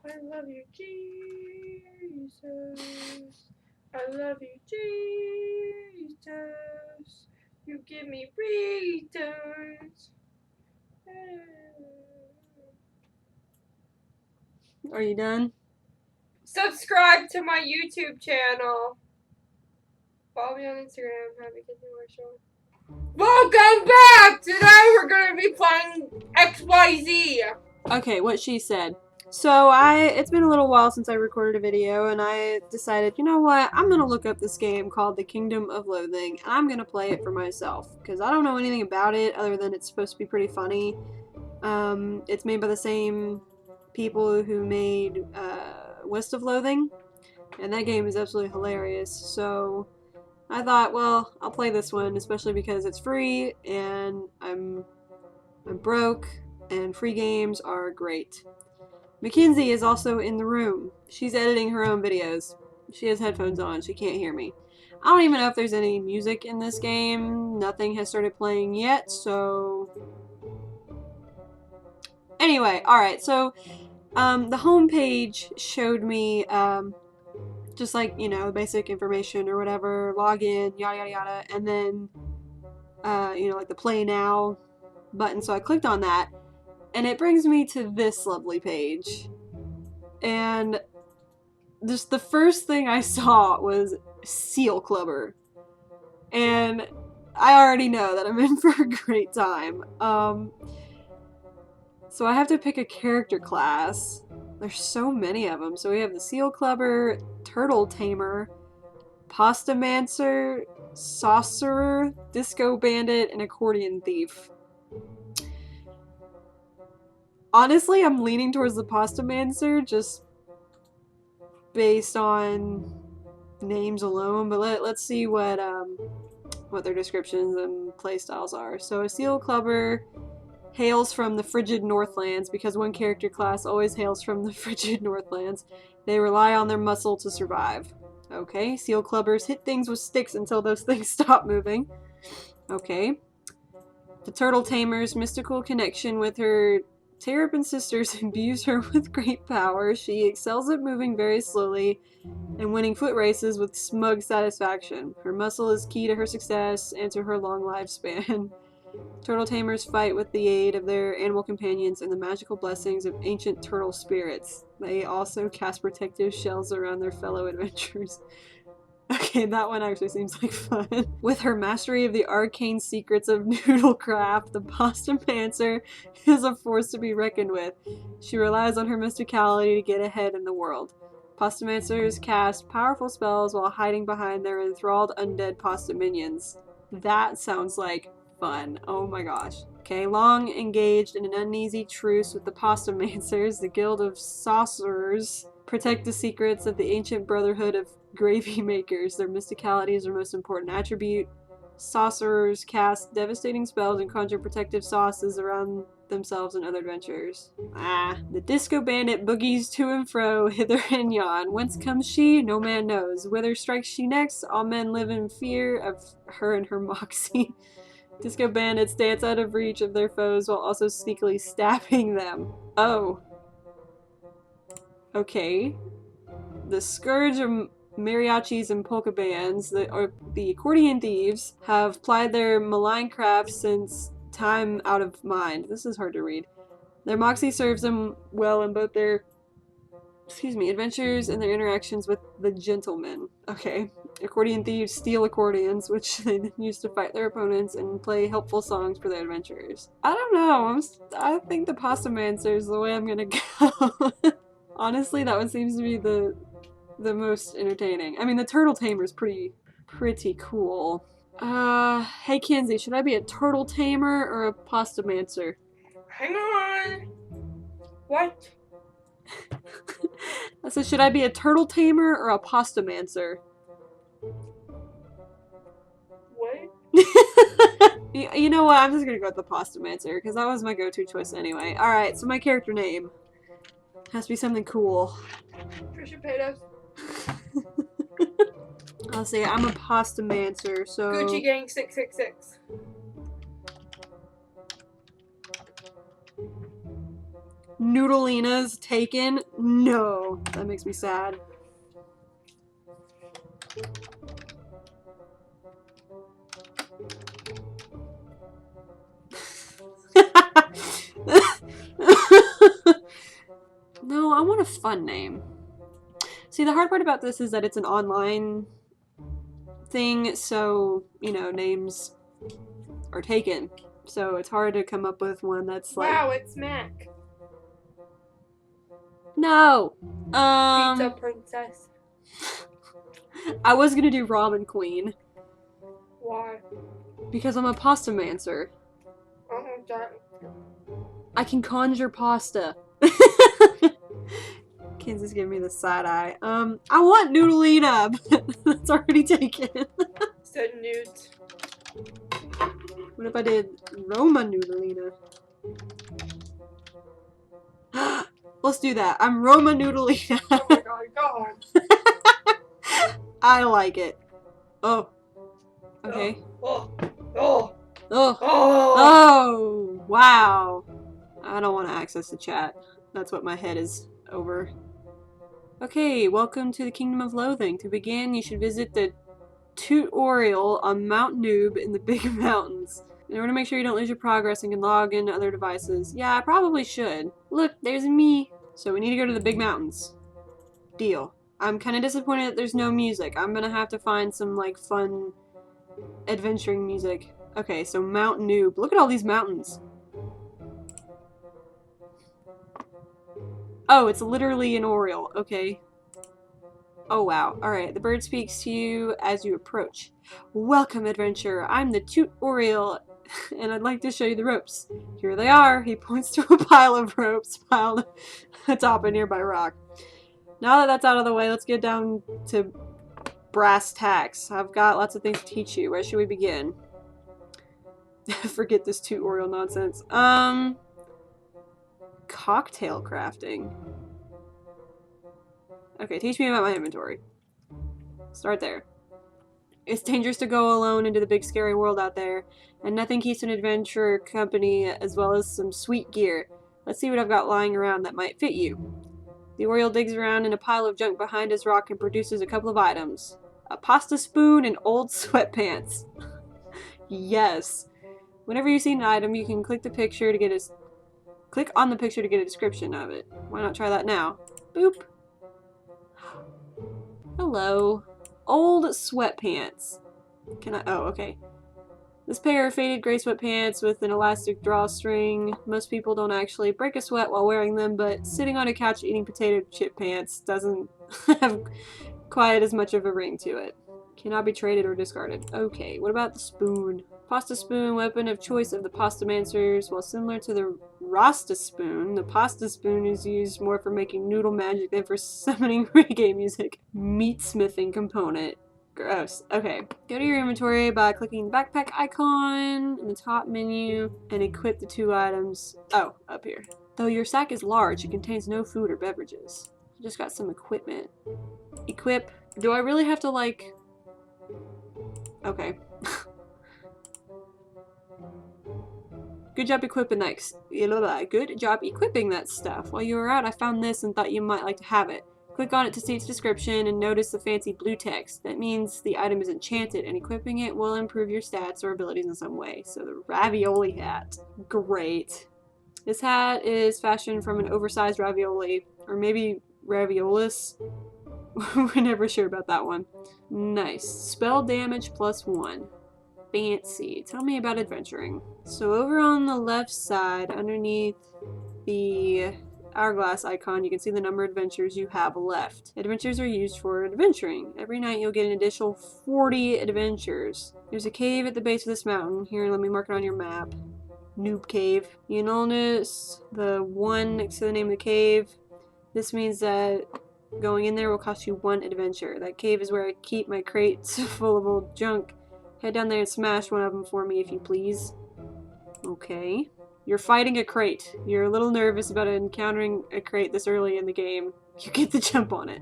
I love you, Jesus. I love you, Jesus. You give me reasons. Are you done? Subscribe to my YouTube channel. Follow me on Instagram. Happy Kissing Marshall. Welcome back! Today we're gonna be playing XYZ. Okay, what she said. So it's been a little while since I recorded a video, and I decided, you know what, I'm gonna look up this game called the Kingdom of Loathing, and I'm gonna play it for myself, because I don't know anything about it other than it's supposed to be pretty funny. It's made by the same people who made West of Loathing, and that game is absolutely hilarious, so I thought, well, I'll play this one, especially because it's free, and I'm broke, and free games are great. Mackenzie is also in the room. She's editing her own videos. She has headphones on. She can't hear me. I don't even know if there's any music in this game. Nothing has started playing yet, so... Anyway, alright, so the homepage showed me just like, you know, basic information or whatever, login, yada yada yada, and then, you know, like the play now button. So I clicked on that, and it brings me to this lovely page. And just the first thing I saw was Seal Clubber. And I already know that I'm in for a great time. So I have to pick a character class. There's so many of them. So we have the Seal Clubber, Turtle Tamer, Pastamancer, Sorcerer, Disco Bandit, and Accordion Thief. Honestly, I'm leaning towards the Pastamancer just based on names alone, but let's see what their descriptions and playstyles are. So a Seal Clubber hails from the frigid Northlands because one character class always hails from the frigid Northlands. They rely on their muscle to survive. Okay, Seal Clubbers hit things with sticks until those things stop moving. Okay. The Turtle Tamer's mystical connection with her Terrapin sisters imbues her with great power. She excels at moving very slowly and winning foot races with smug satisfaction. Her muscle is key to her success and to her long lifespan. Turtle tamers fight with the aid of their animal companions and the magical blessings of ancient turtle spirits. They also cast protective shells around their fellow adventurers. Okay, that one actually seems like fun. With her mastery of the arcane secrets of noodlecraft, the Pastamancer is a force to be reckoned with. She relies on her mysticality to get ahead in the world. Pastamancers cast powerful spells while hiding behind their enthralled undead pasta minions. That sounds like fun. Oh my gosh. Okay, long engaged in an uneasy truce with the Pastamancers, the Guild of Sorcerers protect the secrets of the ancient brotherhood of gravy makers. Their mysticality is their most important attribute. Sorcerers cast devastating spells and conjure protective sauces around themselves and other adventurers. The Disco Bandit boogies to and fro, hither and yon. Whence comes she? No man knows. Whither strikes she next? All men live in fear of her and her moxie. Disco Bandits dance out of reach of their foes while also sneakily stabbing them. Oh. Okay. The Scourge of mariachis and polka bands, the accordion thieves, have plied their malign craft since time out of mind. This is hard to read. Their moxie serves them well in both their adventures and their interactions with the gentlemen. Okay. Accordion thieves steal accordions, which they then use to fight their opponents and play helpful songs for their adventurers. I don't know. I think the Pastamancer is the way I'm gonna go. Honestly, that one seems to be the most entertaining. I mean, the Turtle Tamer is pretty cool. Hey Kenzie, should I be a Turtle Tamer or a Pastamancer? Hang on. What? I said, should I be a Turtle Tamer or a Pastamancer? What? You know what? I'm just gonna go with the Pastamancer because that was my go-to choice anyway. Alright, so my character name has to be something cool. Trisha Paytas. I'll say I'm a Pastamancer, so... Gucci Gang 666. Noodleina's taken? No. That makes me sad. No, I want a fun name. See, the hard part about this is that it's an online thing, so, you know, names are taken. So it's hard to come up with one that's like... Wow, it's Mac. No! Pizza Princess. I was gonna do Ramen Queen. Why? Because I'm a pasta mancer. Oh, that. I can conjure pasta. Kansas giving me the side eye. I want Noodleina, but that's already taken. Said Newt. What if I did Roma Noodleina? Let's do that. I'm Roma Noodleina. Oh my god, go on. I like it. Oh. Okay. Oh. Oh. Oh. Oh. Oh. Wow. I don't want to access the chat. That's what my head is over. Okay, welcome to the Kingdom of Loathing. To begin, you should visit the tutorial on Mount Noob in the Big Mountains. In order to make sure you don't lose your progress and can log into other devices. Yeah, I probably should. Look, there's me. So we need to go to the Big Mountains. Deal. I'm kind of disappointed that there's no music. I'm gonna have to find some, like, fun adventuring music. Okay, so Mount Noob. Look at all these mountains. Oh, it's literally an Oriole. Okay. Oh, wow. Alright, the bird speaks to you as you approach. Welcome, adventurer. I'm the Toot Oriole, and I'd like to show you the ropes. Here they are. He points to a pile of ropes piled atop a nearby rock. Now that that's out of the way, let's get down to brass tacks. I've got lots of things to teach you. Where should we begin? Forget this Toot Oriole nonsense. Cocktail crafting. Okay, teach me about my inventory. Start there. It's dangerous to go alone into the big scary world out there, and nothing keeps an adventurer company as well as some sweet gear. Let's see what I've got lying around that might fit you. The Oriole digs around in a pile of junk behind his rock and produces a couple of items. A pasta spoon and old sweatpants. Yes. Whenever you see an item, you can click on the picture to get a description of it. Why not try that now? Boop. Hello. Old sweatpants. Can I? Oh, okay. This pair of faded gray sweatpants with an elastic drawstring. Most people don't actually break a sweat while wearing them, but sitting on a couch eating potato chip pants doesn't have quite as much of a ring to it. Cannot be traded or discarded. Okay, what about the spoon? Pasta spoon, weapon of choice of the pasta mancers. While similar to the Rasta spoon, the pasta spoon is used more for making noodle magic than for summoning reggae music. Meat smithing component. Gross. Okay. Go to your inventory by clicking the backpack icon in the top menu and equip the two items. Oh, up here. Though your sack is large, it contains no food or beverages. I just got some equipment. Equip. Do I really have to, like... Okay. Good job equipping that. Good job equipping that stuff. While you were out, I found this and thought you might like to have it. Click on it to see its description and notice the fancy blue text. That means the item is enchanted, and equipping it will improve your stats or abilities in some way. So the ravioli hat. Great. This hat is fashioned from an oversized ravioli, or maybe raviolis. We're never sure about that one. Nice. Spell damage +1. Fancy. Tell me about adventuring. So over on the left side, underneath the hourglass icon, you can see the number of adventures you have left. Adventures are used for adventuring. Every night you'll get an additional 40 adventures. There's a cave at the base of this mountain. Here, let me mark it on your map. Noob Cave. You notice the 1 next to the name of the cave. This means that going in there will cost you 1 adventure. That cave is where I keep my crates full of old junk. Head down there and smash one of them for me, if you please. Okay. You're fighting a crate. You're a little nervous about encountering a crate this early in the game. You get the jump on it.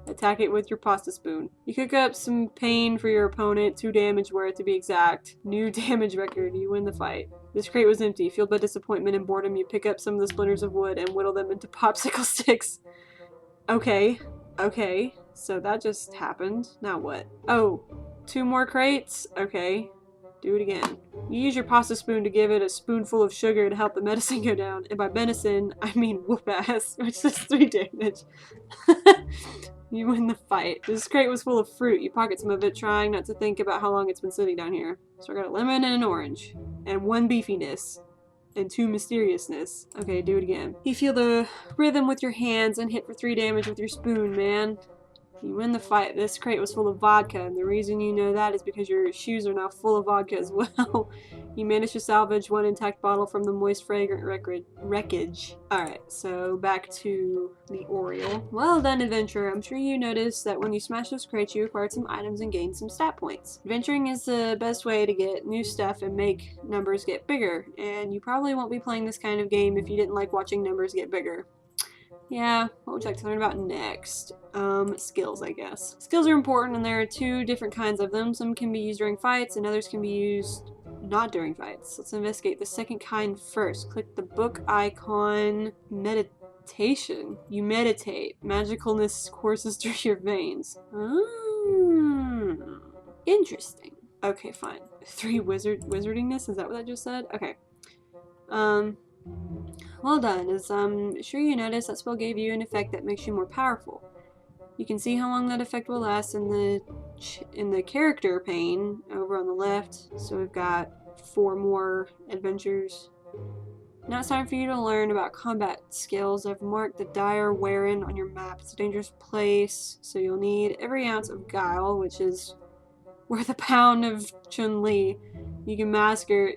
Attack it with your pasta spoon. You cook up some pain for your opponent, 2 damage worth to be exact. New damage record, you win the fight. This crate was empty. Fueled by disappointment and boredom, you pick up some of the splinters of wood and whittle them into popsicle sticks. Okay. Okay. So that just happened. Now what? Oh, 2 more crates? Okay. Do it again. You use your pasta spoon to give it a spoonful of sugar to help the medicine go down. And by medicine, I mean whoop ass, which does 3 damage. You win the fight. This crate was full of fruit. You pocket some of it, trying not to think about how long it's been sitting down here. So I got a lemon and an orange. And 1 beefiness. And 2 mysteriousness. Okay, do it again. You feel the rhythm with your hands and hit for 3 damage with your spoon, man. You win the fight. This crate was full of vodka, and the reason you know that is because your shoes are now full of vodka as well. You managed to salvage 1 intact bottle from the moist, fragrant wreckage. Alright, so back to the Oriole. Well done, adventurer. I'm sure you noticed that when you smashed those crates, you acquired some items and gained some stat points. Adventuring is the best way to get new stuff and make numbers get bigger, and you probably won't be playing this kind of game if you didn't like watching numbers get bigger. Yeah, what would you like to learn about next? Skills, I guess. Skills are important, and there are 2 different kinds of them. Some can be used during fights, and others can be used not during fights. Let's investigate the second kind first. Click the book icon. Meditation. You meditate. Magicalness courses through your veins. Interesting. Okay, fine. 3 wizardingness? Is that what I just said? Okay. Well done, as I'm sure you noticed that spell gave you an effect that makes you more powerful. You can see how long that effect will last in the character pane over on the left. So we've got 4 more adventures. Now it's time for you to learn about combat skills. I've marked the Dire Warren on your map. It's a dangerous place, so you'll need every ounce of guile, which is worth a pound of Chun-Li. You can muster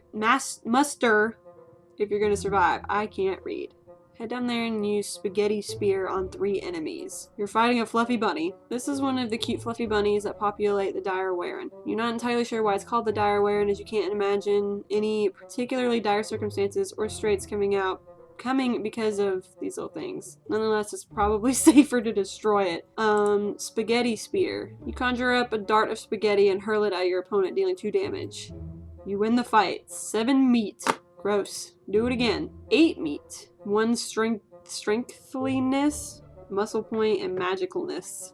if you're gonna survive. I can't read. Head down there and use Spaghetti Spear on 3 enemies. You're fighting a fluffy bunny. This is one of the cute fluffy bunnies that populate the Dire Warren. You're not entirely sure why it's called the Dire Warren, as you can't imagine any particularly dire circumstances or straits coming because of these little things. Nonetheless, it's probably safer to destroy it. Spaghetti Spear. You conjure up a dart of spaghetti and hurl it at your opponent, dealing 2 damage. You win the fight. 7 meat. Gross. Do it again. 8 meat. 1 strengthliness, muscle point, and magicalness.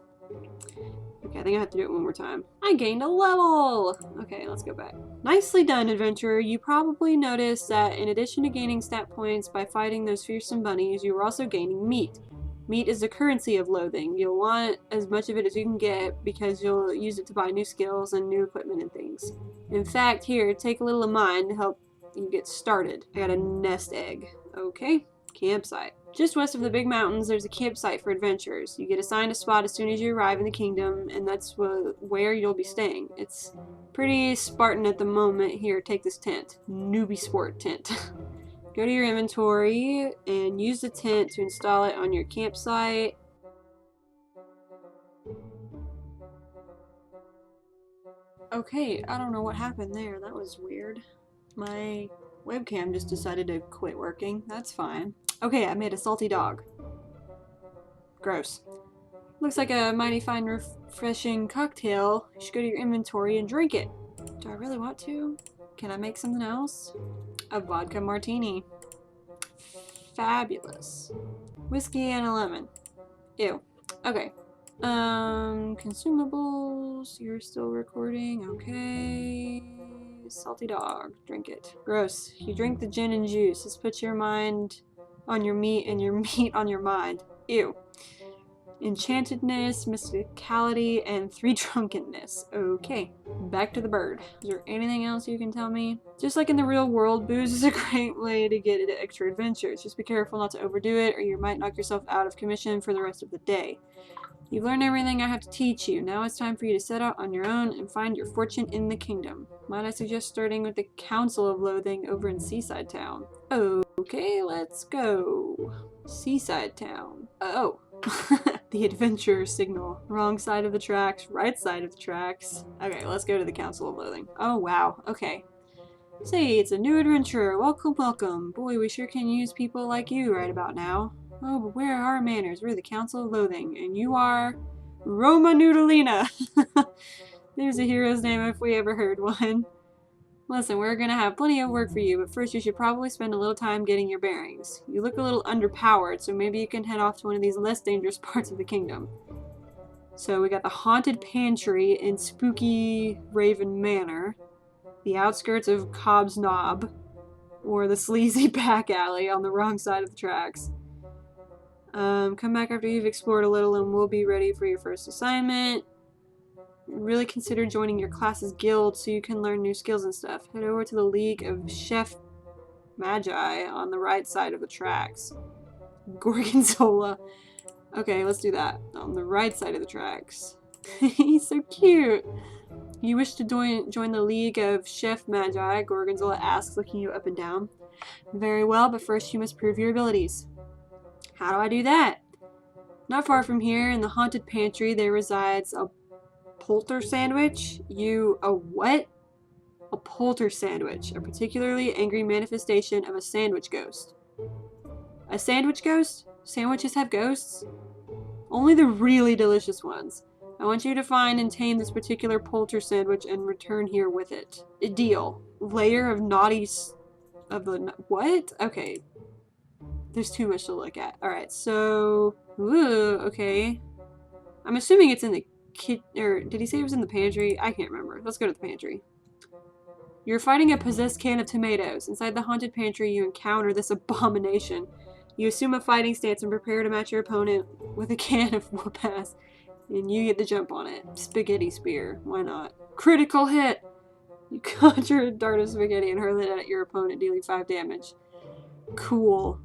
Okay, I think I have to do it one more time. I gained a level! Okay, let's go back. Nicely done, adventurer. You probably noticed that in addition to gaining stat points by fighting those fearsome bunnies, you were also gaining meat. Meat is the currency of loathing. You'll want as much of it as you can get because you'll use it to buy new skills and new equipment and things. In fact, here, take a little of mine to help you get started. I got a nest egg. Okay, campsite. Just west of the big mountains, there's a campsite for adventurers. You get assigned a spot as soon as you arrive in the kingdom, and that's where you'll be staying. It's pretty Spartan at the moment. Here, take this tent. Newbie sport tent. Go to your inventory and use the tent to install it on your campsite. Okay, I don't know what happened there. That was weird. My webcam just decided to quit working. That's fine. Okay, I made a salty dog. Gross. Looks like a mighty fine, refreshing cocktail. You should go to your inventory and drink it. Do I really want to? Can I make something else? A vodka martini. Fabulous. Whiskey and a lemon. Ew. Okay. Consumables. You're still recording. Okay. Salty dog. Drink it. Gross. You drink the gin and juice. This puts your mind on your meat and your meat on your mind. Ew. Enchantedness, mysticality, and 3 drunkenness. Okay. Back to the bird. Is there anything else you can tell me? Just like in the real world, booze is a great way to get extra adventures. Just be careful not to overdo it, or you might knock yourself out of commission for the rest of the day. You've learned everything I have to teach you. Now it's time for you to set out on your own and find your fortune in the kingdom. Might I suggest starting with the Council of Loathing over in Seaside Town? Okay, let's go. Seaside Town. Oh. The adventure signal. Wrong side of the tracks, right side of the tracks. Okay, let's go to the Council of Loathing. Oh, wow. Okay. Say, it's a new adventurer. Welcome, welcome. Boy, we sure can use people like you right about now. Oh, but where are our manners? We're the Council of Loathing, and you are... Roma Noodlina. There's a hero's name if we ever heard one. Listen, we're gonna have plenty of work for you, but first you should probably spend a little time getting your bearings. You look a little underpowered, so maybe you can head off to one of these less dangerous parts of the kingdom. So we got the Haunted Pantry in Spooky Raven Manor, the outskirts of Cobb's Knob, or the sleazy back alley on the wrong side of the tracks. Come back after you've explored a little and we'll be ready for your first assignment. Really consider joining your class's guild so you can learn new skills and stuff. Head over to the League of Chef Magi on the right side of the tracks. Gorgonzola. Okay, let's do that. On the right side of the tracks. He's so cute. You wish to join the League of Chef Magi? Gorgonzola asks, looking you up and down. Very well, but first you must prove your abilities. How do I do that? Not far from here, in the Haunted Pantry, there resides a polter sandwich. A what? A polter sandwich, a particularly angry manifestation of a sandwich ghost. A sandwich ghost? Sandwiches have ghosts? Only the really delicious ones. I want you to find and tame this particular polter sandwich and return here with it. A deal. Layer of naughty of the what? Okay. There's too much to look at. Alright, so ooh, okay. I'm assuming it's in the or did he say it was in the pantry? I can't remember. Let's go to the pantry. You're fighting a possessed can of tomatoes. Inside the Haunted Pantry, you encounter this abomination. You assume a fighting stance and prepare to match your opponent with a can of whoop-ass. And you get the jump on it. Spaghetti spear. Why not? Critical hit! You conjure a dart of spaghetti and hurl it at your opponent, dealing 5 damage. Cool.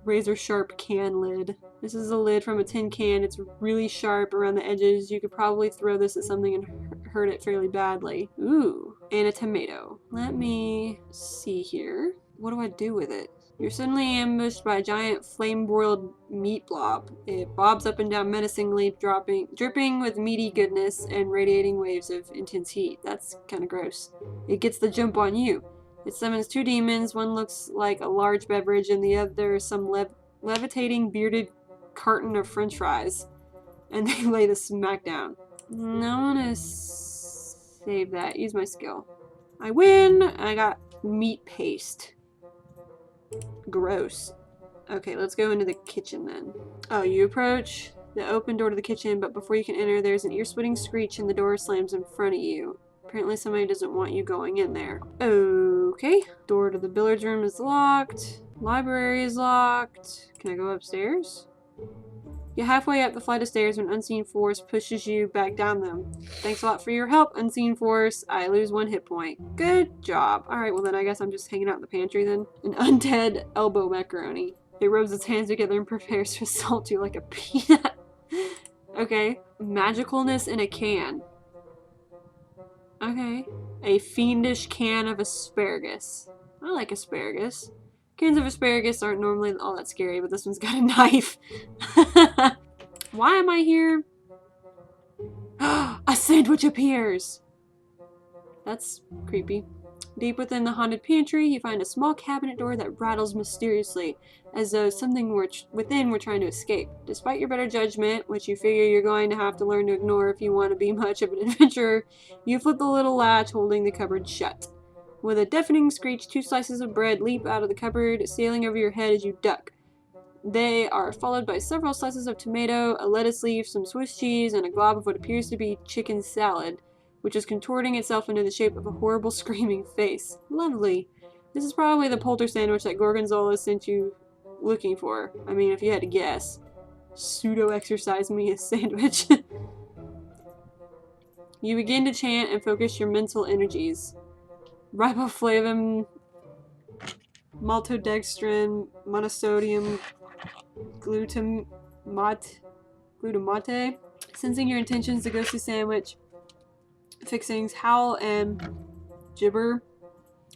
Razor sharp can lid. This is a lid from a tin can. It's really sharp around the edges. You could probably throw this at something and hurt it fairly badly. Ooh. And a tomato. Let me see here. What do I do with it? You're suddenly ambushed by a giant flame-broiled meat blob. It bobs up and down menacingly, dripping with meaty goodness and radiating waves of intense heat. That's kind of gross. It gets the jump on you. It summons 2 demons. One looks like a large beverage and the other some levitating bearded carton of french fries. And they lay the smack down. I want to save that. Use my skill. I win! I got meat paste. Gross. Okay, let's go into the kitchen then. Oh, you approach the open door to the kitchen, but before you can enter, there's an ear-splitting screech and the door slams in front of you. Apparently somebody doesn't want you going in there. Okay. Door to the billiards room is locked. Library is locked. Can I go upstairs? You're halfway up the flight of stairs when Unseen Force pushes you back down them. Thanks a lot for your help, Unseen Force. I lose 1 hit point. Good job. Alright, well then I guess I'm just hanging out in the pantry then. An undead elbow macaroni. It rubs its hands together and prepares to assault you like a peanut. Okay. Magicalness in a can. Okay. A fiendish can of asparagus. I like asparagus. Cans of asparagus aren't normally all that scary, but this one's got a knife. Why am I here? A sandwich appears! That's creepy. Deep within the Haunted Pantry, you find a small cabinet door that rattles mysteriously, as though something within were trying to escape. Despite your better judgment, which you figure you're going to have to learn to ignore if you want to be much of an adventurer, you flip the little latch holding the cupboard shut. With a deafening screech, 2 slices of bread leap out of the cupboard, sailing over your head as you duck. They are followed by several slices of tomato, a lettuce leaf, some Swiss cheese, and a glob of what appears to be chicken salad, which is contorting itself into the shape of a horrible screaming face. Lovely. This is probably the polter sandwich that Gorgonzola sent you looking for. I mean, if you had to guess. Pseudo-exercise me a sandwich. You begin to chant and focus your mental energies. Riboflavin, maltodextrin, monosodium, glutamate. Sensing your intentions, the ghostly sandwich fixings howl and gibber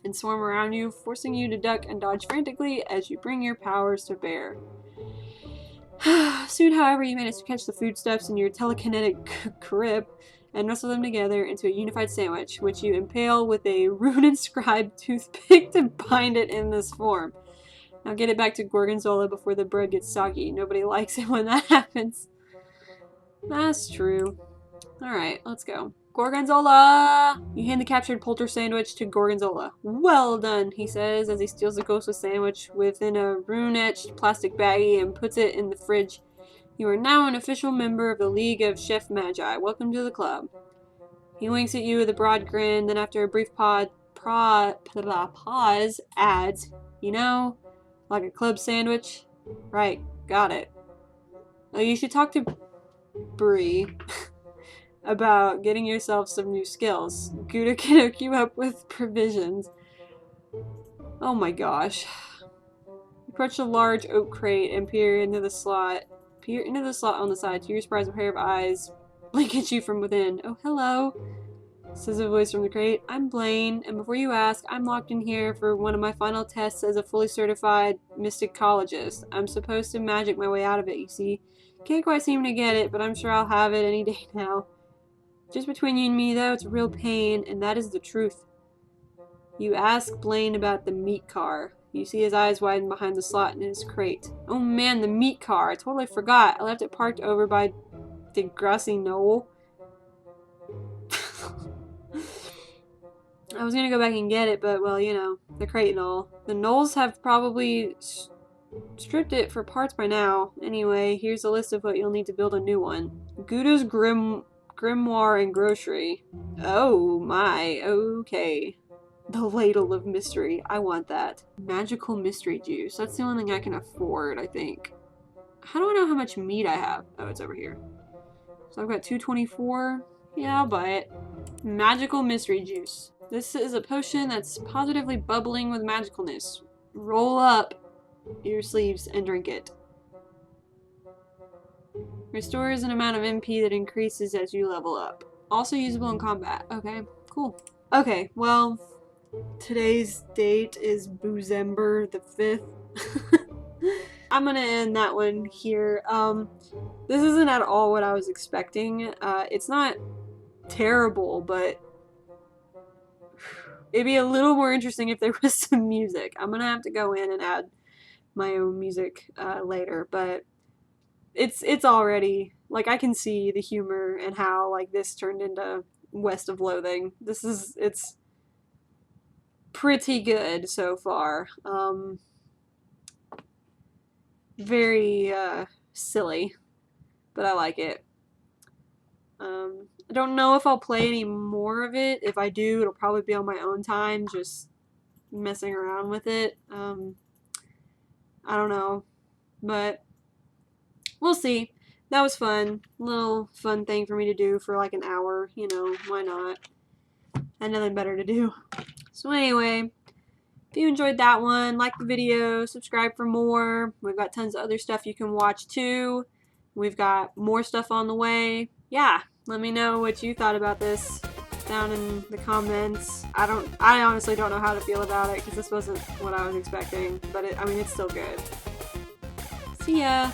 and swarm around you, forcing you to duck and dodge frantically as you bring your powers to bear. Soon, however, you manage to catch the foodstuffs in your telekinetic grip and wrestle them together into a unified sandwich, which you impale with a rune-inscribed toothpick to bind it in this form. Now get it back to Gorgonzola before the bread gets soggy. Nobody likes it when that happens. That's true. Alright, let's go. Gorgonzola! You hand the captured polter sandwich to Gorgonzola. Well done, he says as he steals the ghostly sandwich within a rune-etched plastic baggie and puts it in the fridge. You are now an official member of the League of Chef Magi. Welcome to the club. He winks at you with a broad grin, then after a brief pause, adds, you know, like a club sandwich? Right, got it. Oh, you should talk to Bree about getting yourself some new skills. Gouda can hook you up with provisions. Oh my gosh. Approach a large oak crate and peer into the slot. Peer into the slot on the side. To your surprise, a pair of eyes blink at you from within. Oh, hello, says a voice from the crate. I'm Blaine, and before you ask, I'm locked in here for one of my final tests as a fully certified mysticologist. I'm supposed to magic my way out of it, you see. Can't quite seem to get it, but I'm sure I'll have it any day now. Just between you and me, though, it's a real pain, and that is the truth. You ask Blaine about the meat car. You see his eyes widen behind the slot in his crate. Oh man, the meat car. I totally forgot. I left it parked over by the grassy knoll. I was gonna go back and get it, but, well, you know, the crate and all. The Knolls have probably stripped it for parts by now. Anyway, here's a list of what you'll need to build a new one. Gouda's Grimoire and Grocery. Oh my, okay. The Ladle of Mystery. I want that. Magical Mystery Juice. That's the only thing I can afford, I think. How do I know how much meat I have? Oh, it's over here. So I've got 224. Yeah, I'll buy it. Magical Mystery Juice. This is a potion that's positively bubbling with magicalness. Roll up your sleeves and drink it. Restores an amount of MP that increases as you level up. Also usable in combat. Okay, cool. Okay, well, today's date is Boozember the 5th. I'm gonna end that one here. This isn't at all what I was expecting. It's not terrible, but it'd be a little more interesting if there was some music. I'm gonna have to go in and add my own music later, but it's already, like, I can see the humor and how, like, this turned into West of Loathing. It's pretty good so far. Very silly, but I like it. I don't know if I'll play any more of it. If I do, it'll probably be on my own time, just messing around with it. I don't know, but we'll see. That was fun. Little fun thing for me to do for like an hour, you know, why not? I had nothing better to do. So anyway, if you enjoyed that one, like the video, subscribe for more. We've got tons of other stuff you can watch too. We've got more stuff on the way. Yeah, let me know what you thought about this down in the comments. I honestly don't know how to feel about it because this wasn't what I was expecting, but I mean, it's still good. See ya!